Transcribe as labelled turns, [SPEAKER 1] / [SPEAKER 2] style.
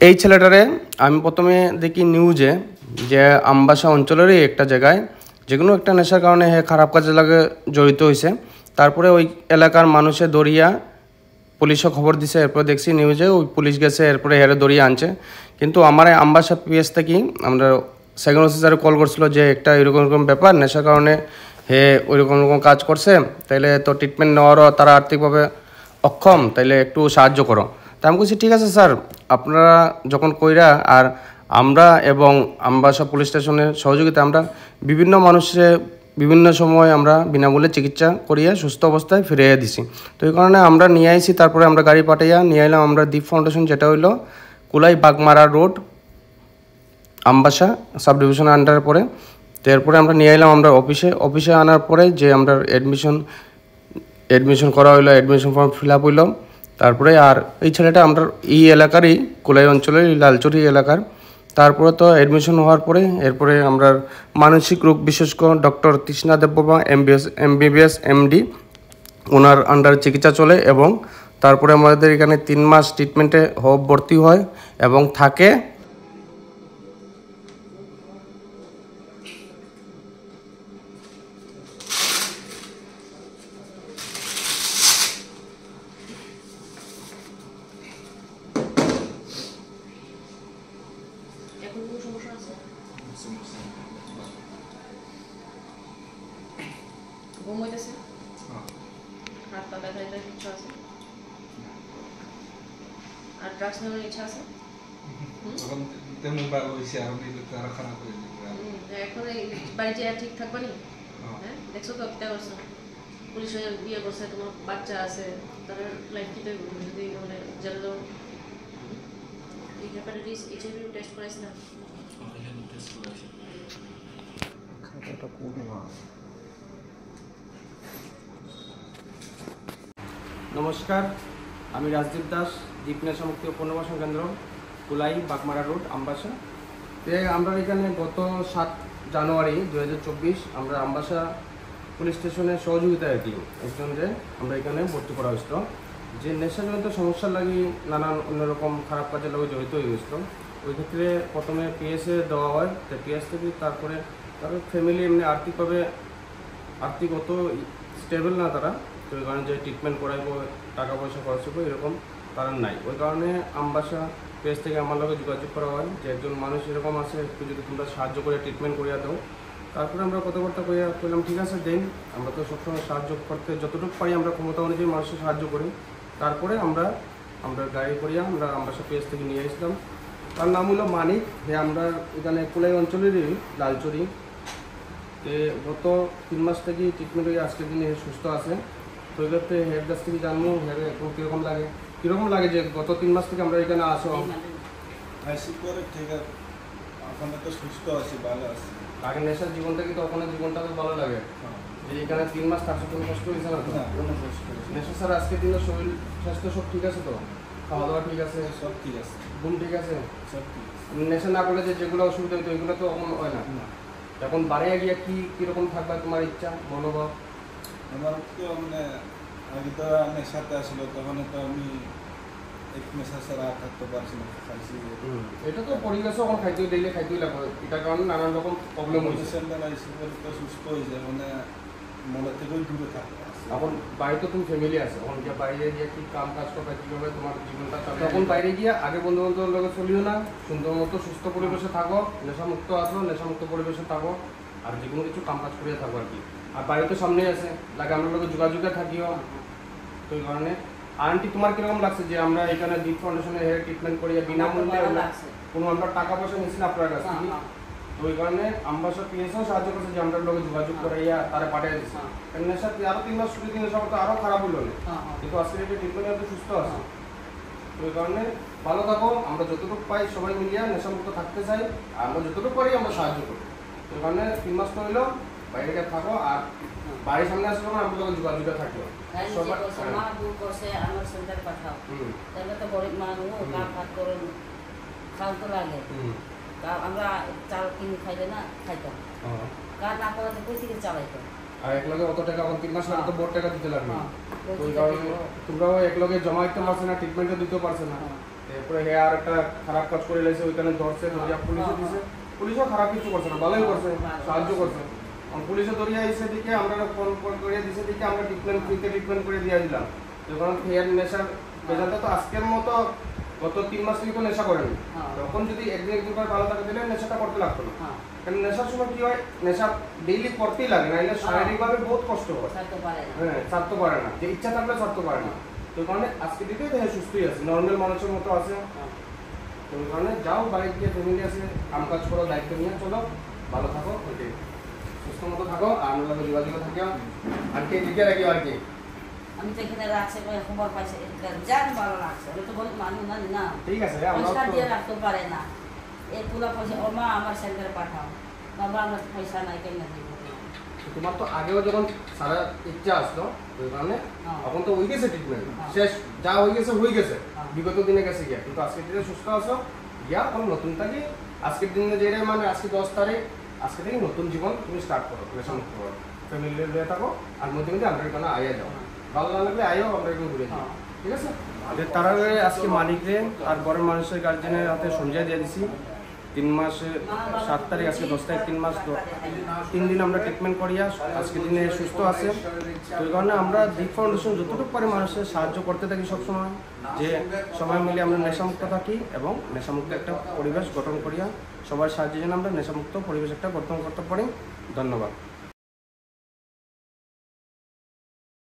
[SPEAKER 1] এই ছেলেটারে আমি প্রথমে দেখি নিউজে যে আমবাসা অঞ্চলেরই একটা জায়গায় যে কোনো একটা নেশার কারণে হে খারাপ কাজে লাগে জড়িত হয়েছে। তারপরে ওই এলাকার মানুষে দরিয়া পুলিশও খবর দিছে, এরপরে দেখছি নিউজে ওই পুলিশ গেছে, এরপরে হেরে দরিয়া আনছে। কিন্তু আমার আমবাসা পিএস থেকে আমরা সেকেন্ড অফিসারে কল করছিল যে একটা এরকম এরকম ব্যাপার, নেশার কারণে হে ওইরকম রকম কাজ করছে, তাইলে তো ট্রিটমেন্ট নেওয়ারও তারা আর্থিকভাবে অক্ষম, তাইলে একটু সাহায্য করো। তা আমি বলছি ঠিক আছে স্যার, আপনারা যখন কইরা আর আমরা এবং আমবাসা পুলিশ স্টেশনের সহযোগিতা আমরা বিভিন্ন মানুষের বিভিন্ন সময় আমরা বিনামূল্যে চিকিৎসা করিয়ে সুস্থ অবস্থায় ফিরিয়ে দিছি। তো এই কারণে আমরা নিয়ে আইছি, তারপরে আমরা গাড়ি পাঠাইয়া নিয়ে এলাম আমরা দ্বীপ ফাউন্ডেশন, যেটা হইলো কুলাই বাগমারা রোড আমবাসা সাব ডিভিশনের আন্ডারে পড়ে। তো এরপরে আমরা নিয়ে এলাম আমরা অফিসে আনার পরে যে আমরা অ্যাডমিশন করা হইলো, অ্যাডমিশন ফর্ম ফিল আপ হইলো। তারপরে আর এই ছেলেটা আমরা এই এলাকারই কুলাই অঞ্চলের লালচুরি এলাকার। তারপরে তো অ্যাডমিশন হওয়ার পরে এরপরে আমরা মানসিক রোগ বিশেষজ্ঞ ডক্টর তৃষ্ণা দেববর্মা এমবিবিএস এমডি ওনার আন্ডারে চিকিৎসা চলে, এবং তারপরে আমাদের এখানে 3 মাস ট্রিটমেন্টে ভর্তি হয় এবং থাকে।
[SPEAKER 2] ঘুম হইতেছে, হাত পা ব্যথা এটা কিছু আছে, আর ড্রাগস নেওয়ার ইচ্ছা আছে? এখন বাড়িতে ঠিক থাকবা নি? হ্যাঁ, দেখছো তো কিতা করছো, পুলিশ বিয়ে করছে, তোমার বাচ্চা আছে, তাদের লাইফ কিতে যদি মানে জেলে দাও। এই হেপাটাইটিস এইচআইভি টেস্ট করাইছ না?
[SPEAKER 1] নমস্কার, আমি রাজদীপ দাস, দ্বীপ নেশা মুক্তি পুনর্বাসন কেন্দ্র কুলাই বাগমারা রোড আমবাসা। আমরা এখানে গত 7 জানুয়ারি 2024 আমরা আমবাসা পুলিশ স্টেশনের সহযোগিতায় আর কি একজনকে আমরা এখানে ভর্তি করা হয়েছিল, যে নেশাজনিত সমস্যার লাগি নানান অন্যরকম খারাপ কাজের লগে জড়িত হয়ে গেছিল। ওই ক্ষেত্রে প্রথমে পিএসএ দেওয়া হয়, তো পিএস থেকে তারপরে তাদের ফ্যামিলি এমনি আর্থিক অত স্টেবল না তারা, তো ওই কারণে যে ট্রিটমেন্ট করাইব, টাকা পয়সা খরচ করবো এরকম কারণ নাই। ওই কারণে আমবাসা পেজ থেকে আমার লগে যোগাযোগ করা হয় যে একজন মানুষ এরকম আছে, একটু যদি তোমরা সাহায্য করে ট্রিটমেন্ট করিয়া দাও। তারপরে আমরা কথাবার্তা কইলাম ঠিক আছে দেন, আমরা তো সবসময় সাহায্য করতে যতটুকু পারি আমরা ক্ষমতা অনুযায়ী মানুষের সাহায্য করি। তারপরে আমরা গাড়ি করিয়া আমরা আমবাসা পেজ থেকে নিয়ে আসলাম। তার নাম হলো মানিক, আমরা এখানে কুলাই অঞ্চলেরই লালচুরি। গত 3 মাস থেকে ট্রিটমেন্ট হয়ে আজকের দিনে সুস্থ আছে। তো এই ক্ষেত্রে হেড কাছ থেকে জানবো এখন কীরকম লাগে যে গত 3 মাস থেকে আমরা এখানে আসো।
[SPEAKER 3] ঠিক আছে, এখন তো সুস্থ আছি, ভালো আছি।
[SPEAKER 1] আগে নেশার জীবন থেকে তো ওখানে জীবনটা তো ভালো লাগে, যে এখানে 3 মাস থাকছে, কোনো কষ্ট হয়েছে না তো? নেশা স্যার আজকের দিনে শরীর স্বাস্থ্য সব ঠিক আছে তো? খাওয়া দাওয়া ঠিক আছে?
[SPEAKER 3] সব ঠিক আছে।
[SPEAKER 1] ঘুম ঠিক আছে?
[SPEAKER 3] সব ঠিক আছে।
[SPEAKER 1] নেশা না করলে যেগুলো অসুবিধা হতো এগুলো তো এখন হয় না। এখন বাড়িয়ে গিয়ে কীরকম থাকবে তোমার ইচ্ছা মনোভাব?
[SPEAKER 3] আমার তো মানে আগে তো নেশাতে আসলো, তখন তো আমি এক নেশা ছাড়া থাকতে পারছি না, খাইছি।
[SPEAKER 1] এটা তো পরিবেশও এখন খাইতেই দিলে খাইতেই লাগবে, এটার কারণে নানান রকম প্রবলেম হয়েছে।
[SPEAKER 3] তো সুস্থ হয়েছে, মানে মনে থেকেও দূরে থাকতে।
[SPEAKER 1] এখন বাড়িতে তুমি ফ্যামিলি আছে, এখন গিয়ে বাইরে গিয়ে কি কাম কাজ করবে, কীভাবে তোমার জীবনটা চলে, তখন বাইরে গিয়ে আগে বন্ধু বান্ধবের লোক চলিও না, সুন্দর মতো সুস্থ পরিবেশে থাকো, নেশামুক্ত আসো, নেশামুক্ত পরিবেশে থাকো, আর যে কোনো কিছু কাম কাজ করিয়ে থাকো আর কি। আর বাড়িতে সামনে আছে লাগে, আমরা লোকের যোগাযোগে থাকিও। তো এই কারণে আন্টি তোমার কিরকম লাগছে যে আমরা এখানে দ্বীপ ফাউন্ডেশনে হেয়ার ট্রিটমেন্ট করি বিনামূল্যে, কোনো আমরা টাকা পয়সা নিচ্ছি না আপনার কাছ থেকে? তো ওই কারণে আমবাসা পিএসও সাহায্য করছে যে আমরা লোকে যোগাযোগ করাইয়া তারা পাঠিয়ে দিচ্ছি। নেশা আরো 3 মাস ছুটি দিনে সব তো আরো খারাপ হইল না, কিন্তু আজকে এটা ট্রিটমেন্ট এত সুস্থ আছে। তো ওই কারণে ভালো থাকো, আমরা যতটুকু পাই সবাই মিলিয়ে নেশামুক্ত থাকতে চাই, আর আমরা যতটুকু পারি আমরা সাহায্য করি। তো ওই কারণে 3 মাস তো হইলো, বাইরে গিয়ে থাকো, আর বাড়ির সামনে আসলে আমরা লোক যোগাযোগে থাকবো।
[SPEAKER 2] আমরা চাল কিনে খাইলে না খাইতাম, কার না করে কই থেকে চালাইতাম।
[SPEAKER 1] আর একলগে অত টাকা, 3 মাস তো বড় টাকা দিতে লাগবে। ওই কারণে তোমরাও একলগে জমা দিতে পারছে না, ট্রিটমেন্টও দিতে পারছে না। এরপরে হে আর একটা খারাপ কাজ করে লেছে, ওইখানে ধরছে, ধরিয়া পুলিশে দিছে। পুলিশও খারাপ কিছু করছে না, ভালোই করছে, সাহায্য করছে। পুলিশে ধরিয়া এসে দিকে আমরা ফোন করে দিছে দিকে আমরা ট্রিটমেন্ট ফ্রিতে ট্রিটমেন্ট করে দিয়ে দিলাম। যখন হেয়ার নেশার বেজানটা তো আজকের মতো গত 3 মাস থেকে তো নেশা করেনি। তখন যদি একদিন দুবার ভালো থাকে দিলে নেশাটা করতে লাগতো না। কারণ নেশার সময় কি হয়, নেশা ডেইলি করতেই লাগে, নাহলে শারীরিকভাবে বহুত কষ্ট হয়। হ্যাঁ, ছাড়তে পারে না, যে ইচ্ছা থাকলে ছাড়তে পারে না। তো ওই কারণে আজকে দিকে দেখে সুস্থই আছে, নর্মাল মানুষের মতো আছে। তো ওই কারণে যাও বাড়ি গিয়ে ফ্যামিলি আছে, কাম কাজ করো, দায়িত্ব নিয়ে চলো, ভালো থাকো, ওইটাই সুস্থ মতো থাকো, আর আমরা লোক যোগাযোগ থাকিও। আর কে দিকে রাখিও আর কি
[SPEAKER 4] আমি তো এখানে রাখছি খবর পাইছি, জান ভালো লাগছে, তো বলি মানুষ জানি না
[SPEAKER 1] ঠিক আছে।
[SPEAKER 4] পয়সা দিয়ে রাখতে পারে না, এই পুরো পয়সা ও মা আমার সেন্টারে পাঠাও, বাবা আমার পয়সা নাই কেন দিব।
[SPEAKER 1] তোমার তো আগেও যখন সারা ইচ্ছা আসলো, ওই কারণে এখন তো হয়ে গেছে ট্রিটমেন্ট শেষ, যা হয়ে গেছে বিগত দিনে গেছে গিয়া। কিন্তু আজকের দিনে সুস্থ আছো গিয়া, কোনো নতুন থাকি আজকের দিনে যে মানে আজকে 10 তারিখ, আজকে থেকে নতুন জীবন তুমি স্টার্ট করো, নেশামুক্ত করো, ফ্যামিলি লয়ে থাকো। আর মধ্যে মধ্যে আমরা এখানে আইয়া যাও, ভালো না লাগলে আইও, আমরা এখানে ঘুরে যাই, ঠিক আছে। তার আগে আজকে মালিকরে আর ঘরের মানুষের গার্জেনের হাতে সঞ্জয় দিয়ে দিছি। 3 মাসে 7 তারিখ, আজকে 10 তারিখ, 3 মাস 3 দিন আমরা ট্রিটমেন্ট করিয়া আজকে দিনে সুস্থ আছে। তো এই কারণে আমরা দিক ফাউন্ডেশন যতটুকু পারি মানুষের সাহায্য করতে থাকি সবসময়, যে সবাই মিলে আমরা নেশামুক্ত থাকি এবং নেশামুক্ত একটা পরিবেশ গঠন করিয়া সবার সাহায্যের জন্য আমরা নেশামুক্ত পরিবেশ একটা গঠন করতে পারি। ধন্যবাদ।